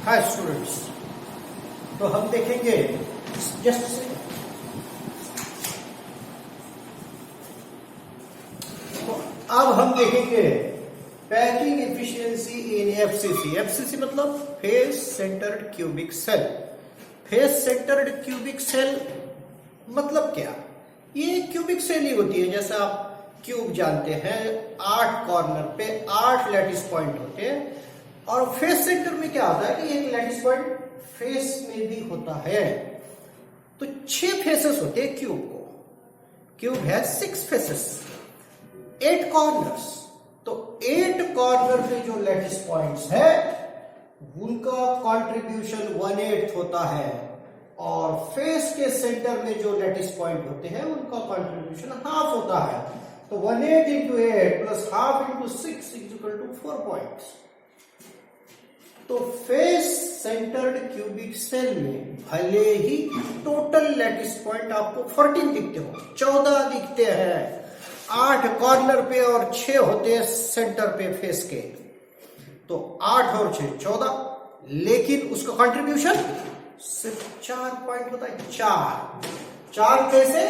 Hi students, तो हम देखेंगे जस्ट से तो अब हम देखेंगे packing efficiency in FCC. FCC मतलब face centred cubic cell. Face centred cubic cell मतलब क्या? ये क्यूबिक सेल ही होती है। जैसा आप क्यूब जानते हैं, 8 कॉर्नर पे 8 लैटिस पॉइंट होते हैं। और फेस सेंटर में क्या होता है कि एक लैटिस पॉइंट फेस में भी होता है। तो 6 फेसेस होते हैं क्यूब को। क्यूब है 6 फेसेस, 8 कॉर्नर्स। तो 8 कॉर्नर पे जो लैटिस पॉइंट्स है उनका कंट्रीब्यूशन 1/8 होता है, और फेस के सेंटर में जो लैटिस पॉइंट होते हैं उनका कंट्रीब्यूशन हाफ होता है। तो 1/8 into 8 plus half into 6 equal to 4 points. तो फेस सेंटर्ड क्यूबिक सेल में भले ही टोटल लैटिस पॉइंट आपको 14 दिखते हो, 14 दिखते हैं, 8 कॉर्नर पे और 6 होते हैं सेंटर पे फेस के, तो 8 और 6 14, लेकिन उसका कंट्रीब्यूशन सिर्फ 4 पॉइंट होता है। 4 कैसे?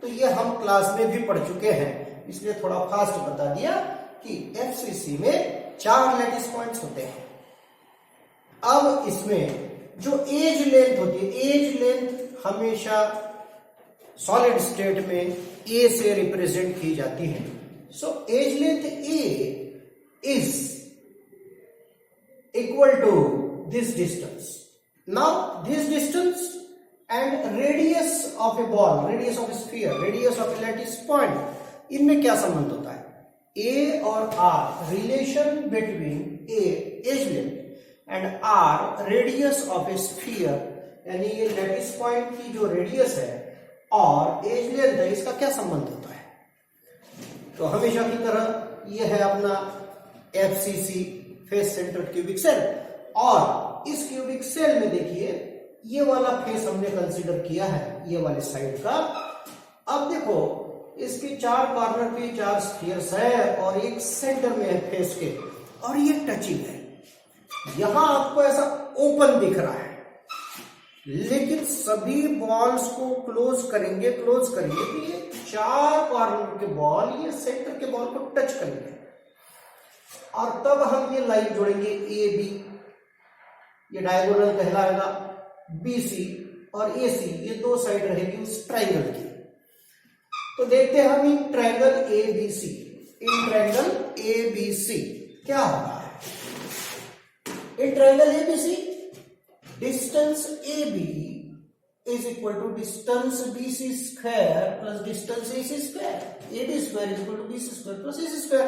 तो ये हम क्लास में भी पढ़ चुके हैं, इसलिए थोड़ा फास्ट बता दिया कि एफसीसी में 4 लैटिस पॉइंट्स होते हैं। अब इसमें जो एज लेंथ होती है, एज लेंथ हमेशा सॉलिड स्टेट में ए से रिप्रेजेंट की जाती है। So edge length A is equal to this distance. Now this distance and radius of a ball, radius of a sphere, radius of a lattice point, इनमें क्या संबंध होता है? ए और R, relation between A edge length and R radius of a sphere, यानी ये lattice point की जो रेडियस है और एज लेंथ है, इसका क्या संबंध होता है? तो हमेशा की तरह ये है अपना FCC, face centred cubic cell. और इस क्यूबिक सेल में देखिए ये वाला फेस हमने कंसीडर किया है, ये वाले साइड का। अब देखो इसके 4 कॉर्नर पे 4 स्फीयर्स है और एक सेंटर में है फेस के, और ये टचिंग है। यहां आपको ऐसा ओपन दिख रहा है, लेकिन सभी बॉल्स को क्लोज करेंगे तो ये 4 कॉर्नर के बॉल ये सेंटर के बॉल को टच करेंगे, और तब हम ये लाइन जोड़ेंगे ए बी, ये डायगोनल कहलाएगा। बी सी और ए सी, ये 2 साइड रहेगी उस ट्राइंगल की। तो देखते हैं हम इन ट्राइंगल ए बी सी, इन ट्राइंगल ए बी सी क्या होगा। In triangle ABC, distance AB is equal to distance BC square plus distance AC square. AB square is equal to BC square plus AC square.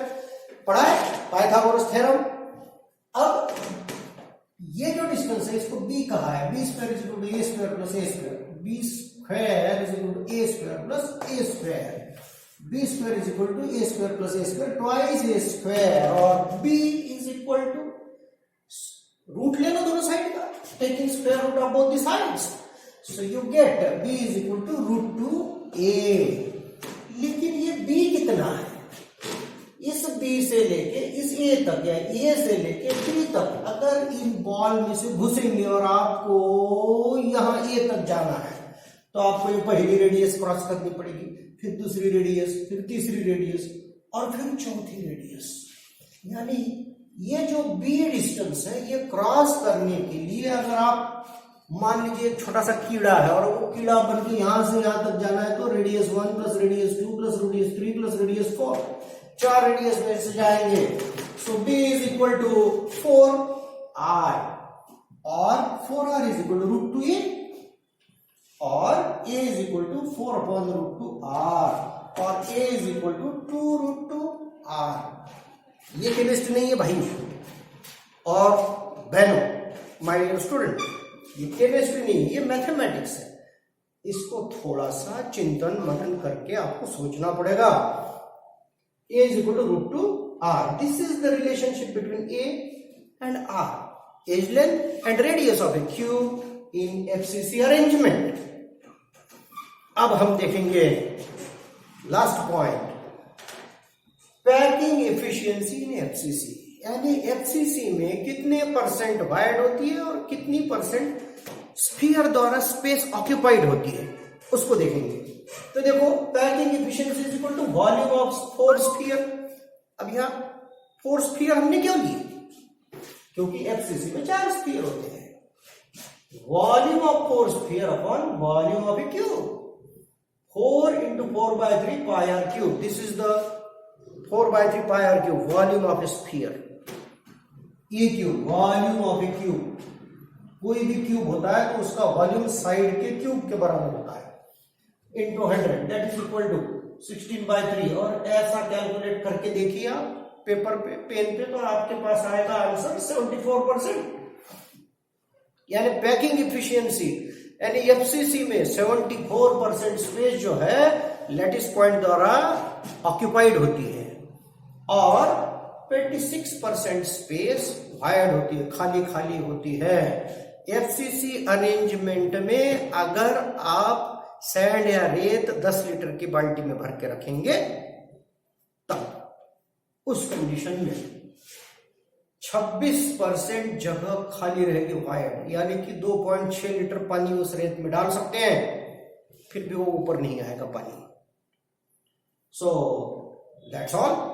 पढ़ा है Pythagoras theorem. अब ये जो distance है इसको B कहा है। B square is equal to A square plus A square. B square is equal to A square plus A square. B square is equal to A square plus A square twice A square, और B is equal to root ले लो दोनों side का, taking square root of both the sides, so you get b is equal to √2a। लेकिन ये b कितना है? इस b से लेके इस a तक या a से लेके b तक अगर इन बॉल में से घुसेंगे और आपको यहां a तक जाना है, तो आपको ये पहली रेडियस क्रॉस करनी पड़ेगी, फिर दूसरी रेडियस, फिर तीसरी रेडियस, और फिर चौथी रेडियस। यानी ये जो बी डिस्टेंस है ये क्रॉस करने के लिए, अगर आप मान लीजिए छोटा सा कीड़ा है और वो कीड़ा बन के यहां से यहां तक जाना है, तो radius 1 plus radius 2 plus radius 3 plus radius 4, 4 radius में से जाएंगे। So B is equal to 4r, और 4r is equal to √2a, और a is equal to 4/√2r, और a is equal to 2√2r। ये केमिस्ट्री नहीं है भाई और बहनों, माय डियर स्टूडेंट, ये केमिस्ट्री नहीं, ये मैथमेटिक्स है। इसको थोड़ा सा चिंतन मनन करके आपको सोचना पड़ेगा। a is equal to √2r, this is the relationship between a and r, edge length and radius of a cube in FCC arrangement. अब हम देखेंगे last point, packing efficiency in FCC. यानी एफसीसी में कितने परसेंट वायड होती है और कितनी परसेंट स्फीयर द्वारा स्पेस ऑक्यूपाइड होती है, उसको देखेंगे। तो देखो, packing efficiency is equal to volume of 4 sphere. अब यहां 4 स्फीयर हमने क्यों लिए? क्योंकि एफसीसी में 4 स्फीयर होते हैं। Volume of 4 sphere upon volume of a cube, 4 into 4/3 pi r cube. This is the 4/3 pi r cube, volume of a sphere. ये cube, volume of a cube, कोई भी क्यूब होता है तो उसका वॉल्यूम साइड के क्यूब के बराबर होता है, into 100, that is equal to 16/3। और ऐसा कैलकुलेट करके देखिए आप पेपर पे, पेन पे, तो आपके पास आएगा आंसर 74%। यानी पैकिंग इफिशियंसी यानी एफसीसी में 74% स्पेस जो है लैटिस पॉइंट द्वारा ऑक्यूपाइड होती है और 26% स्पेस वायड होती है, खाली खाली होती है। एफसीसी अरेंजमेंट में अगर आप सैंड या रेत 10 लीटर की बाल्टी में भर के रखेंगे तब उस कंडीशन में 26% जगह खाली रहेगी वायड, यानी कि 2.6 लीटर पानी उस रेत में डाल सकते हैं, फिर भी वो ऊपर नहीं आएगा पानी। So that's all.